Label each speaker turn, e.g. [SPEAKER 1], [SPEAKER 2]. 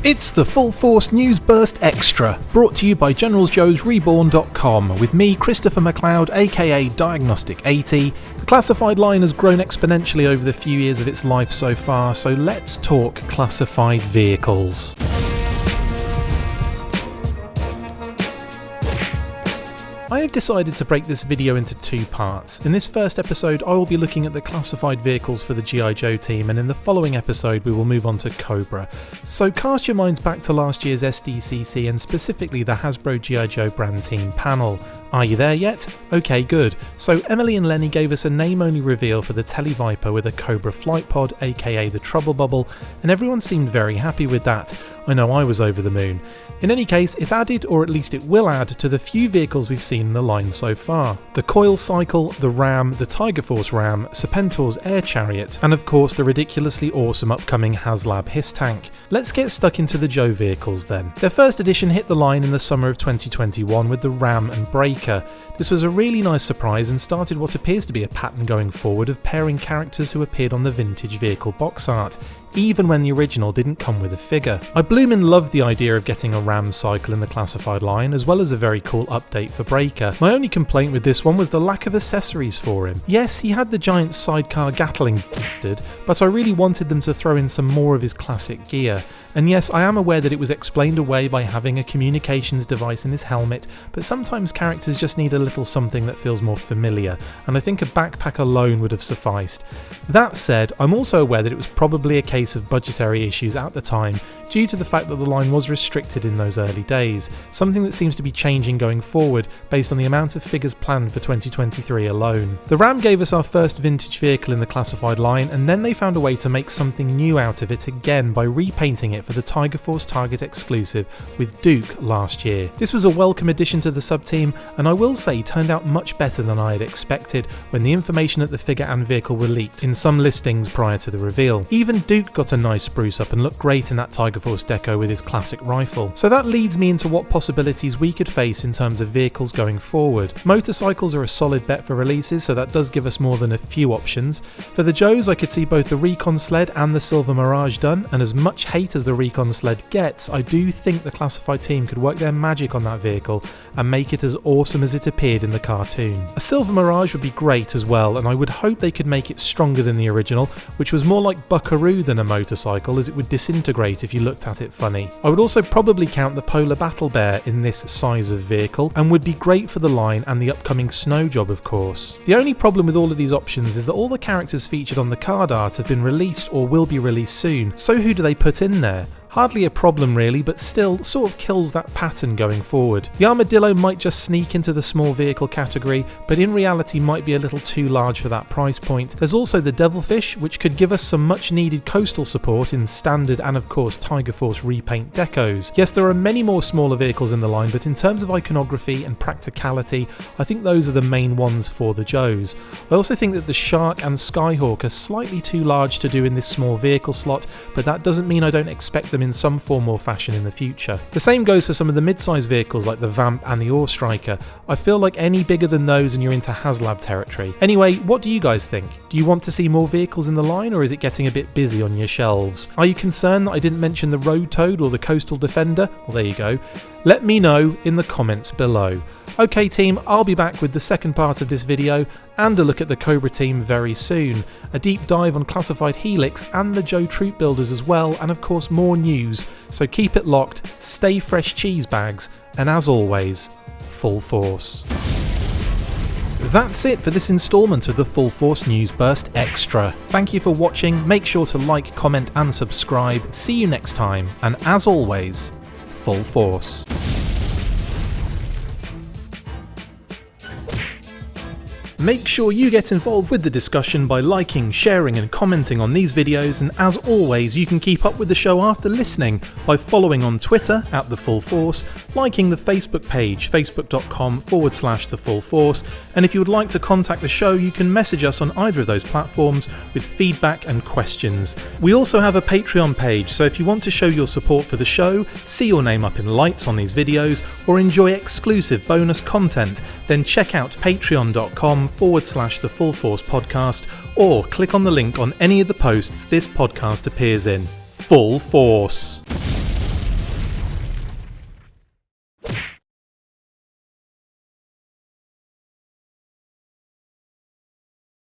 [SPEAKER 1] It's the Full Force News Burst Extra, brought to you by GeneralsJoe'sReborn.com, with me, Christopher McLeod AKA Diagnostic 80. The classified line has grown exponentially over the few years of its life so far, so let's talk classified vehicles. I have decided to break this video into two parts. In this first episode, I will be looking at the classified vehicles for the G.I. Joe team, and in the following episode we will move on to Cobra. So cast your minds back to last year's SDCC and specifically the Hasbro G.I. Joe brand team panel. Are you there yet? Okay, good. So Emily and Lenny gave us a name-only reveal for the Televiper with a Cobra flight pod, aka the Trouble Bubble, and everyone seemed very happy with that. I know I was over the moon. In any case, it added, or at least it will add, to the few vehicles we've seen in the line so far. The Coil Cycle, the Ram, the Tiger Force Ram, Serpentor's Air Chariot, and of course the ridiculously awesome upcoming HasLab Hiss Tank. Let's get stuck into the Joe vehicles then. Their first edition hit the line in the summer of 2021 with the Ram and Breaker. This was a really nice surprise and started what appears to be a pattern going forward of pairing characters who appeared on the vintage vehicle box art, even when the original didn't come with a figure. I bloomin' loved the idea of getting a Ram cycle in the classified line, as well as a very cool update for Breaker. My only complaint with this one was the lack of accessories for him. Yes, he had the giant sidecar Gatling but I really wanted them to throw in some more of his classic gear. And yes, I am aware that it was explained away by having a communications device in his helmet, but sometimes characters just need a little something that feels more familiar, and I think a backpack alone would have sufficed. That said, I'm also aware that it was probably a case of budgetary issues at the time, due to the fact that the line was restricted in those early days, something that seems to be changing going forward based on the amount of figures planned for 2023 alone. The Ram gave us our first vintage vehicle in the classified line, and then they found a way to make something new out of it again by repainting it for the Tiger Force Target exclusive with Duke last year. This was a welcome addition to the sub-team, and I will say turned out much better than I had expected when the information at the figure and vehicle were leaked in some listings prior to the reveal. Even Duke got a nice spruce up and looked great in that Tiger Force deco with his classic rifle. So that leads me into what possibilities we could face in terms of vehicles going forward. Motorcycles are a solid bet for releases, so that does give us more than a few options. For the Joes, I could see both the Recon Sled and the Silver Mirage done, and as much hate as the Recon Sled gets, I do think the classified team could work their magic on that vehicle and make it as awesome as it appeared in the cartoon. A Silver Mirage would be great as well, and I would hope they could make it stronger than the original, which was more like Buckaroo than a motorcycle, as it would disintegrate if you looked at it funny. I would also probably count the Polar Battle Bear in this size of vehicle, and would be great for the line and the upcoming Snow Job of course. The only problem with all of these options is that all the characters featured on the card art have been released or will be released soon, so who do they put in there? Hardly a problem really, but still sort of kills that pattern going forward. The Armadillo might just sneak into the small vehicle category, but in reality might be a little too large for that price point. There's also the Devilfish, which could give us some much needed coastal support in standard and of course Tiger Force repaint decos. Yes, there are many more smaller vehicles in the line, but in terms of iconography and practicality, I think those are the main ones for the Joes. I also think that the Shark and Skyhawk are slightly too large to do in this small vehicle slot, but that doesn't mean I don't expect them in some form or fashion in the future. The same goes for some of the mid-size vehicles like the Vamp and the Ore Striker. I feel like any bigger than those and you're into HasLab territory. Anyway, what do you guys think? Do you want to see more vehicles in the line, or is it getting a bit busy on your shelves? Are you concerned that I didn't mention the Road Toad or the Coastal Defender? Well, there you go. Let me know in the comments below. Okay team, I'll be back with the second part of this video and a look at the Cobra team very soon. A deep dive on classified Helix and the Joe Troop builders as well, and of course more news. So keep it locked, stay fresh cheese bags, and as always, full force. That's it for this instalment of the Full Force News Burst Extra. Thank you for watching, make sure to like, comment and subscribe. See you next time, and as always, full force. Make sure you get involved with the discussion by liking, sharing and commenting on these videos, and as always you can keep up with the show after listening by following on Twitter @TheFullForce, liking the Facebook page facebook.com/TheFullForce, and if you would like to contact the show you can message us on either of those platforms with feedback and questions. We also have a Patreon page, so if you want to show your support for the show, see your name up in lights on these videos, or enjoy exclusive bonus content, then check out patreon.com/TheFullForce podcast, or click on the link on any of the posts this podcast appears in. Full Force!